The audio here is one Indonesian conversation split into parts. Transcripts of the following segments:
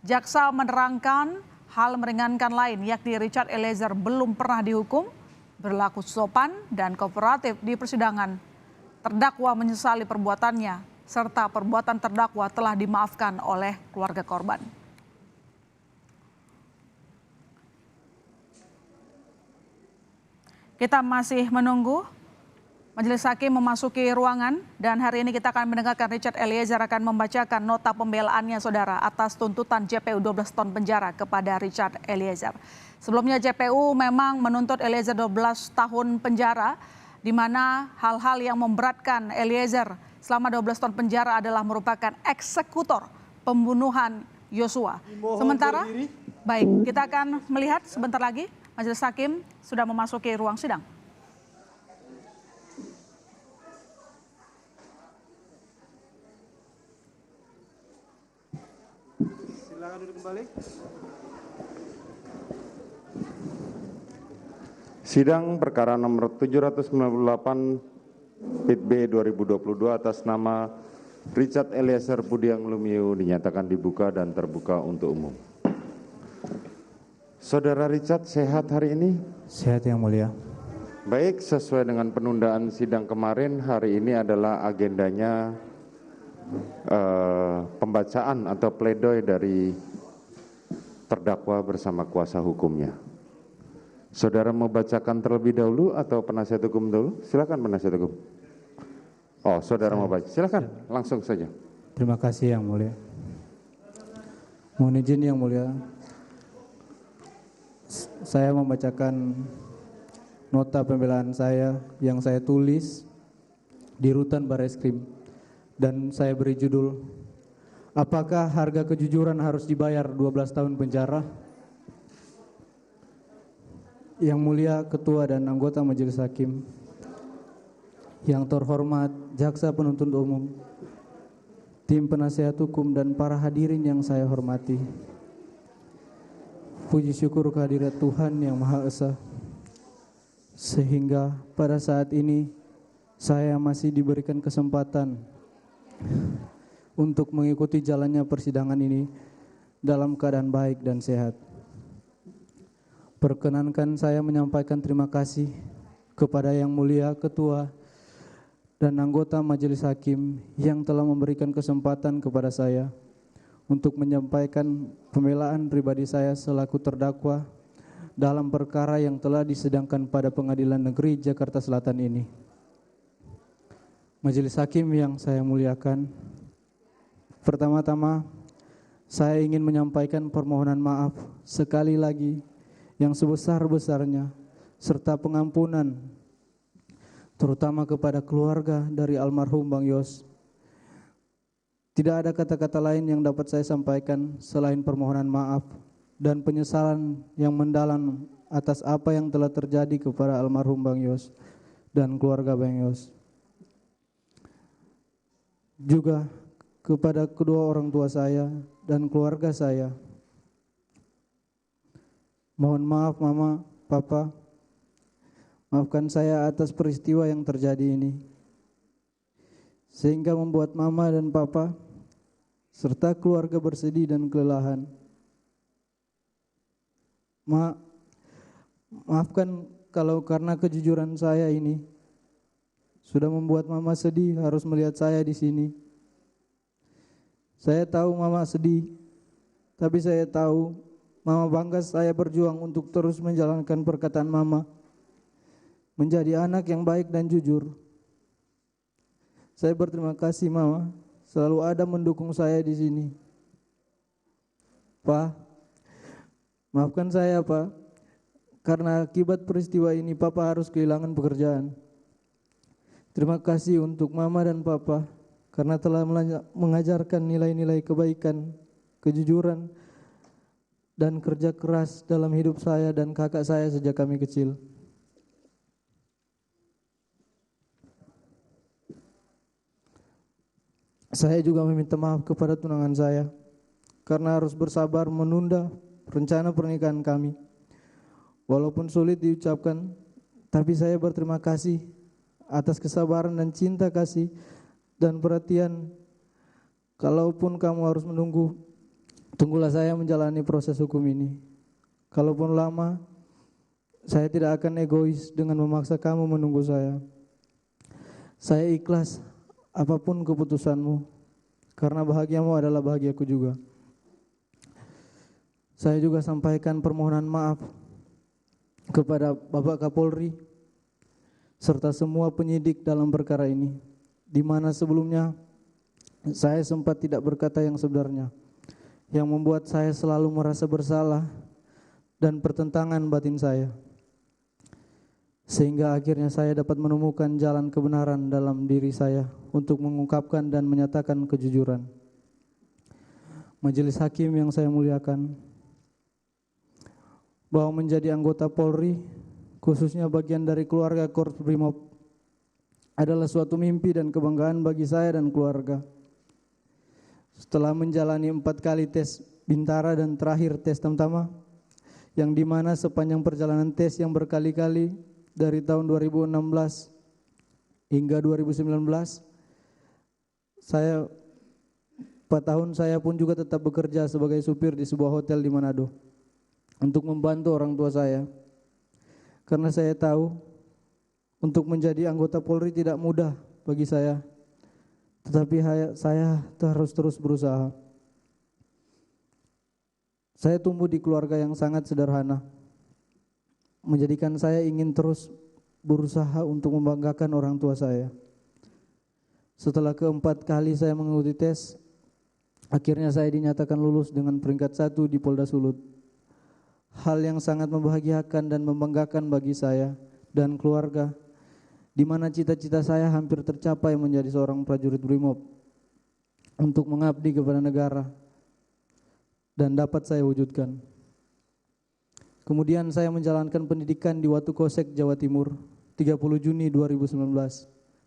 Jaksa menerangkan hal meringankan lain yakni Richard Eliezer belum pernah dihukum, berlaku sopan dan kooperatif di persidangan. Terdakwa menyesali perbuatannya serta perbuatan terdakwa telah dimaafkan oleh keluarga korban. Kita masih menunggu Majelis Hakim memasuki ruangan dan hari ini kita akan mendengarkan Richard Eliezer akan membacakan nota pembelaannya saudara atas tuntutan JPU 12 tahun penjara kepada Richard Eliezer. Sebelumnya JPU memang menuntut Eliezer 12 tahun penjara di mana hal-hal yang memberatkan Eliezer selama 12 tahun penjara adalah merupakan eksekutor pembunuhan Yosua. Sementara, baik, kita akan melihat sebentar lagi Majelis Hakim sudah memasuki ruang sidang. Silakan duduk kembali. Sidang perkara nomor 798 Pit B 2022 atas nama Richard Eliezer Budiang Lumiu dinyatakan dibuka dan terbuka untuk umum. Saudara Richard sehat hari ini? Sehat yang mulia. Baik, sesuai dengan penundaan sidang kemarin, hari ini adalah agendanya pembacaan atau pledoi dari terdakwa bersama kuasa hukumnya. Saudara mau bacakan terlebih dahulu atau penasihat hukum dulu? Silakan penasihat hukum. Oh, saudara mau baca. Silakan, langsung saja. Terima kasih yang mulia. Mohon izin yang mulia. Saya membacakan nota pembelaan saya yang saya tulis di Rutan Barreskrim dan saya beri judul, apakah harga kejujuran harus dibayar 12 tahun penjara? Yang mulia Ketua dan anggota Majelis Hakim, yang terhormat Jaksa Penuntut Umum, tim penasihat hukum dan para hadirin yang saya hormati. Puji syukur kehadirat Tuhan yang Maha Esa, sehingga pada saat ini saya masih diberikan kesempatan untuk mengikuti jalannya persidangan ini dalam keadaan baik dan sehat. Perkenankan saya menyampaikan terima kasih kepada Yang Mulia Ketua dan anggota Majelis Hakim yang telah memberikan kesempatan kepada saya untuk menyampaikan pembelaan pribadi saya selaku terdakwa dalam perkara yang telah disidangkan pada Pengadilan Negeri Jakarta Selatan ini. Majelis Hakim yang saya muliakan, pertama-tama saya ingin menyampaikan permohonan maaf sekali lagi yang sebesar-besarnya serta pengampunan terutama kepada keluarga dari almarhum Bang Yos. Tidak ada kata-kata lain yang dapat saya sampaikan selain permohonan maaf dan penyesalan yang mendalam atas apa yang telah terjadi kepada almarhum Bang Yos dan keluarga Bang Yos. Juga kepada kedua orang tua saya dan keluarga saya. Mohon maaf Mama, Papa, maafkan saya atas peristiwa yang terjadi ini, sehingga membuat Mama dan Papa serta keluarga bersedih dan kelelahan. Maafkan kalau karena kejujuran saya ini sudah membuat Mama sedih harus melihat saya di sini. Saya tahu Mama sedih, tapi saya tahu Mama bangga saya berjuang untuk terus menjalankan perkataan Mama, menjadi anak yang baik dan jujur. Saya berterima kasih Mama, selalu ada mendukung saya di sini. Pak, maafkan saya Pak, karena akibat peristiwa ini Papa harus kehilangan pekerjaan. Terima kasih untuk Mama dan Papa, karena telah mengajarkan nilai-nilai kebaikan, kejujuran, dan kerja keras dalam hidup saya dan kakak saya sejak kami kecil. Saya juga meminta maaf kepada tunangan saya karena harus bersabar menunda rencana pernikahan kami. Walaupun sulit diucapkan, tapi saya berterima kasih atas kesabaran dan cinta kasih dan perhatian. Kalaupun kamu harus menunggu Tunggulah saya menjalani proses hukum ini. Kalaupun lama, saya tidak akan egois dengan memaksa kamu menunggu saya. Saya ikhlas apapun keputusanmu, karena bahagiamu adalah bahagiaku juga. Saya juga sampaikan permohonan maaf kepada Bapak Kapolri serta semua penyidik dalam perkara ini, di mana sebelumnya saya sempat tidak berkata yang sebenarnya, yang membuat saya selalu merasa bersalah dan pertentangan batin saya, sehingga akhirnya saya dapat menemukan jalan kebenaran dalam diri saya untuk mengungkapkan dan menyatakan kejujuran. Majelis hakim yang saya muliakan, bahwa menjadi anggota Polri, khususnya bagian dari keluarga Korps Brimob, adalah suatu mimpi dan kebanggaan bagi saya dan keluarga. Setelah menjalani 4 kali tes Bintara dan terakhir tes Tamtama, yang dimana sepanjang perjalanan tes yang berkali-kali dari tahun 2016 hingga 2019, 4 tahun saya pun juga tetap bekerja sebagai supir di sebuah hotel di Manado untuk membantu orang tua saya. Karena saya tahu untuk menjadi anggota Polri tidak mudah bagi saya, tetapi saya harus terus berusaha. Saya tumbuh di keluarga yang sangat sederhana, menjadikan saya ingin terus berusaha untuk membanggakan orang tua saya. Setelah ke-4 kali saya mengikuti tes, akhirnya saya dinyatakan lulus dengan peringkat 1 di Polda Sulut. Hal yang sangat membahagiakan dan membanggakan bagi saya dan keluarga, di mana cita-cita saya hampir tercapai menjadi seorang prajurit Brimob untuk mengabdi kepada negara, dan dapat saya wujudkan. Kemudian saya menjalankan pendidikan di Watu Kosek, Jawa Timur, 30 Juni 2019.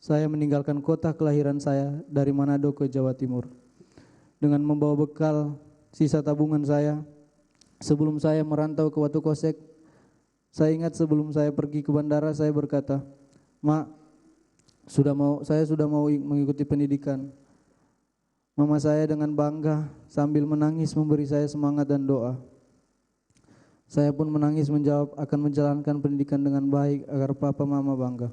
Saya meninggalkan kota kelahiran saya dari Manado ke Jawa Timur dengan membawa bekal sisa tabungan saya. Sebelum saya merantau ke Watu Kosek, saya ingat sebelum saya pergi ke bandara, saya berkata, "Mak, saya sudah mau mengikuti pendidikan." Mama saya dengan bangga sambil menangis memberi saya semangat dan doa. Saya pun menangis menjawab akan menjalankan pendidikan dengan baik agar papa mama bangga.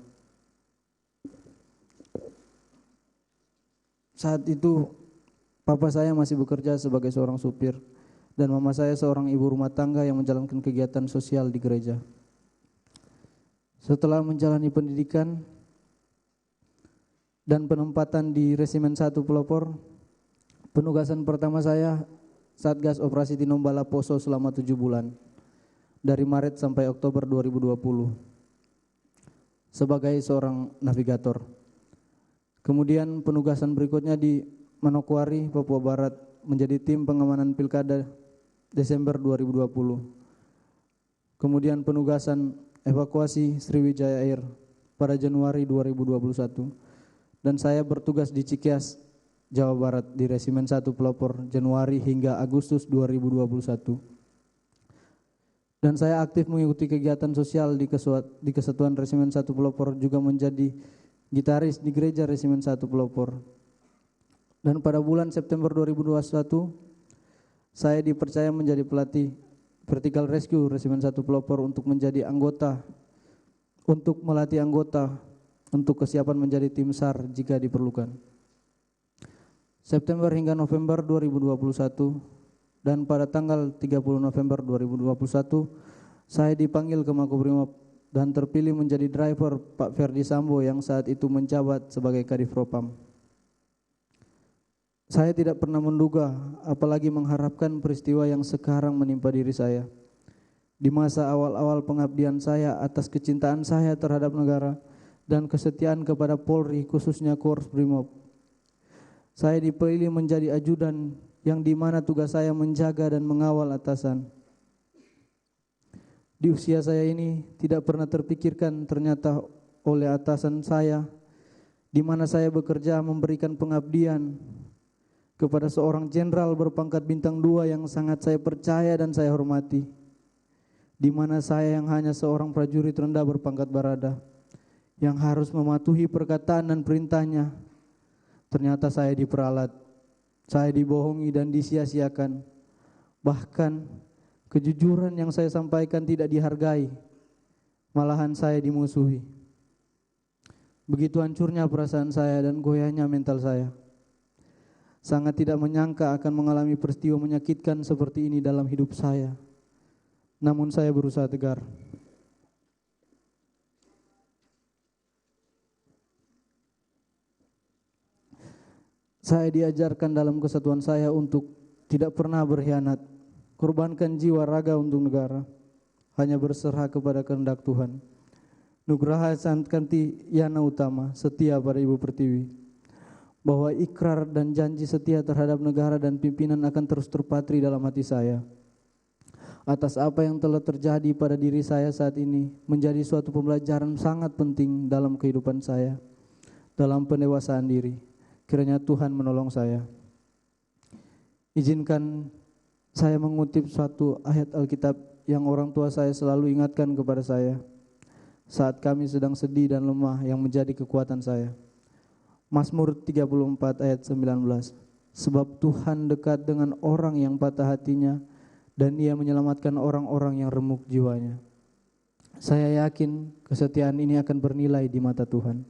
Saat itu papa saya masih bekerja sebagai seorang supir dan mama saya seorang ibu rumah tangga yang menjalankan kegiatan sosial di gereja. Setelah menjalani pendidikan dan penempatan di Resimen 1 Pelopor, penugasan pertama saya Satgas Operasi Tinombala Poso selama 7 bulan, dari Maret sampai Oktober 2020, sebagai seorang navigator. Kemudian penugasan berikutnya di Manokwari, Papua Barat, menjadi tim pengamanan Pilkada Desember 2020. Kemudian penugasan evakuasi Sriwijaya Air pada Januari 2021. Dan saya bertugas di Cikeas, Jawa Barat di Resimen 1 Pelopor Januari hingga Agustus 2021. Dan saya aktif mengikuti kegiatan sosial di Kesatuan Resimen 1 Pelopor, juga menjadi gitaris di gereja Resimen 1 Pelopor. Dan pada bulan September 2021, saya dipercaya menjadi pelatih Vertical Rescue Resimen 1 Pelopor untuk menjadi anggota, untuk melatih anggota untuk kesiapan menjadi tim SAR jika diperlukan. September hingga November 2021, dan pada tanggal 30 November 2021 saya dipanggil ke Makobrimob dan terpilih menjadi driver Pak Ferdi Sambo yang saat itu menjabat sebagai Kadif Propam. Saya tidak pernah menduga, apalagi mengharapkan peristiwa yang sekarang menimpa diri saya. Di masa awal-awal pengabdian saya atas kecintaan saya terhadap negara dan kesetiaan kepada Polri, khususnya Korps Brimob, saya dipilih menjadi ajudan yang dimana tugas saya menjaga dan mengawal atasan. Di usia saya ini tidak pernah terpikirkan ternyata oleh atasan saya, di mana saya bekerja memberikan pengabdian kepada seorang jenderal berpangkat bintang 2 yang sangat saya percaya dan saya hormati, di mana saya yang hanya seorang prajurit rendah berpangkat barada yang harus mematuhi perkataan dan perintahnya. Ternyata saya diperalat, saya dibohongi dan disia-siakan Bahkan kejujuran yang saya sampaikan tidak dihargai, malahan saya dimusuhi. Begitu hancurnya perasaan saya dan goyahnya mental saya. Sangat tidak menyangka akan mengalami peristiwa menyakitkan seperti ini dalam hidup saya. Namun saya berusaha tegar. Saya diajarkan dalam kesatuan saya untuk tidak pernah berkhianat, korbankan jiwa raga untuk negara, hanya berserah kepada kehendak Tuhan. Nugraha Sankanti Yana Utama, setia pada Ibu Pertiwi, bahwa ikrar dan janji setia terhadap negara dan pimpinan akan terus terpatri dalam hati saya. Atas apa yang telah terjadi pada diri saya saat ini menjadi suatu pembelajaran sangat penting dalam kehidupan saya, dalam pendewasaan diri. Kiranya Tuhan menolong saya. Izinkan saya mengutip suatu ayat Alkitab yang orang tua saya selalu ingatkan kepada saya saat kami sedang sedih dan lemah yang menjadi kekuatan saya. Mazmur 34 ayat 19. Sebab Tuhan dekat dengan orang yang patah hatinya dan Ia menyelamatkan orang-orang yang remuk jiwanya. Saya yakin kesetiaan ini akan bernilai di mata Tuhan.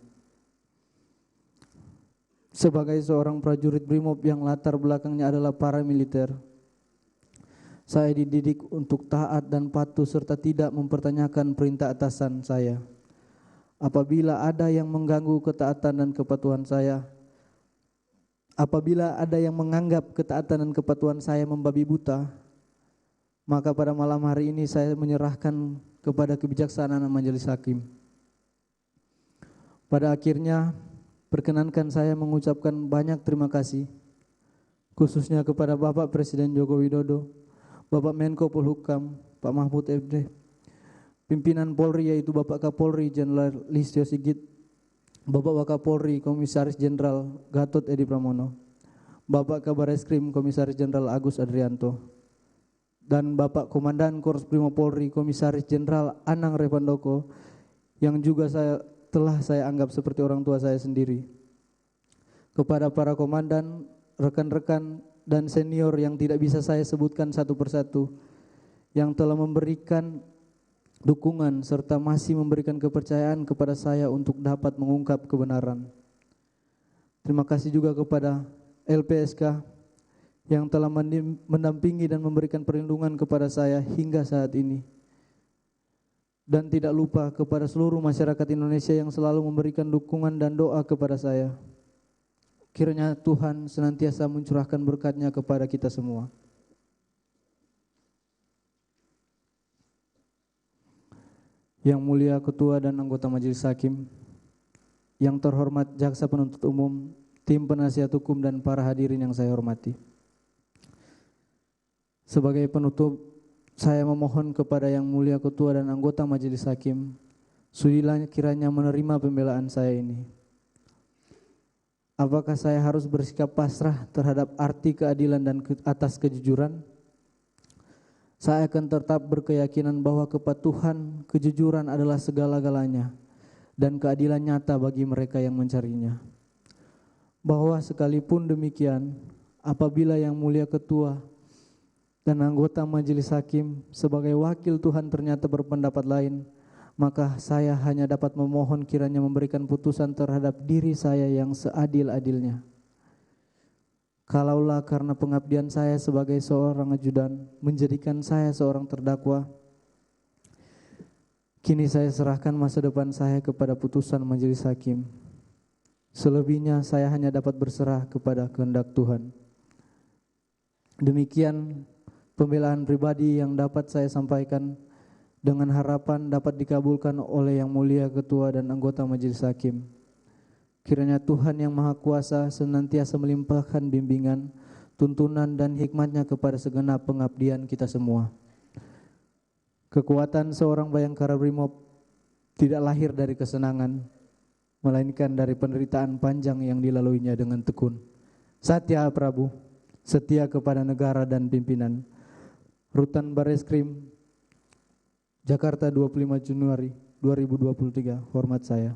Sebagai seorang prajurit BRIMOB yang latar belakangnya adalah paramiliter, saya dididik untuk taat dan patuh serta tidak mempertanyakan perintah atasan saya. Apabila ada yang mengganggu ketaatan dan kepatuhan saya, apabila ada yang menganggap ketaatan dan kepatuhan saya membabi buta, maka pada malam hari ini saya menyerahkan kepada kebijaksanaan majelis hakim. Pada akhirnya, perkenankan saya mengucapkan banyak terima kasih, khususnya kepada Bapak Presiden Joko Widodo, Bapak Menko Polhukam, Pak Mahfud MD, pimpinan Polri yaitu Bapak Kapolri Jenderal Listio Sigit, Bapak Wakapolri Komisaris Jenderal Gatot Edi Pramono, Bapak Kabareskrim Komisaris Jenderal Agus Adrianto, dan Bapak Komandan Korps Brimob Polri Komisaris Jenderal Anang Revandoko yang juga telah saya anggap seperti orang tua saya sendiri. Kepada para komandan, rekan-rekan, dan senior yang tidak bisa saya sebutkan satu persatu, yang telah memberikan dukungan serta masih memberikan kepercayaan kepada saya untuk dapat mengungkap kebenaran. Terima kasih juga kepada LPSK yang telah mendampingi dan memberikan perlindungan kepada saya hingga saat ini. Dan tidak lupa kepada seluruh masyarakat Indonesia yang selalu memberikan dukungan dan doa kepada saya. Kiranya Tuhan senantiasa mencurahkan berkat-Nya kepada kita semua. Yang mulia Ketua dan anggota Majelis Hakim, yang terhormat Jaksa Penuntut Umum, tim penasihat hukum dan para hadirin yang saya hormati. Sebagai penutup, saya memohon kepada Yang Mulia Ketua dan anggota Majelis Hakim, sudilah kiranya menerima pembelaan saya ini. Apakah saya harus bersikap pasrah terhadap arti keadilan dan atas kejujuran? Saya akan tetap berkeyakinan bahwa kepatuhan, kejujuran adalah segala-galanya dan keadilan nyata bagi mereka yang mencarinya. Bahwa sekalipun demikian, apabila Yang Mulia Ketua dan anggota Majelis Hakim sebagai wakil Tuhan ternyata berpendapat lain, maka saya hanya dapat memohon kiranya memberikan putusan terhadap diri saya yang seadil-adilnya. Kalaulah karena pengabdian saya sebagai seorang ajudan menjadikan saya seorang terdakwa, kini saya serahkan masa depan saya kepada putusan Majelis Hakim. Selebihnya saya hanya dapat berserah kepada kehendak Tuhan. Demikian pembelaan pribadi yang dapat saya sampaikan dengan harapan dapat dikabulkan oleh Yang Mulia Ketua dan anggota Majelis Hakim. Kiranya Tuhan yang Maha Kuasa senantiasa melimpahkan bimbingan, tuntunan dan hikmat-Nya kepada segenap pengabdian kita semua. Kekuatan seorang Bayangkara Brimob tidak lahir dari kesenangan, melainkan dari penderitaan panjang yang dilaluinya dengan tekun. Satya Prabu, setia kepada negara dan pimpinan. Rutan Bareskrim, Jakarta 25 Januari 2023, hormat saya.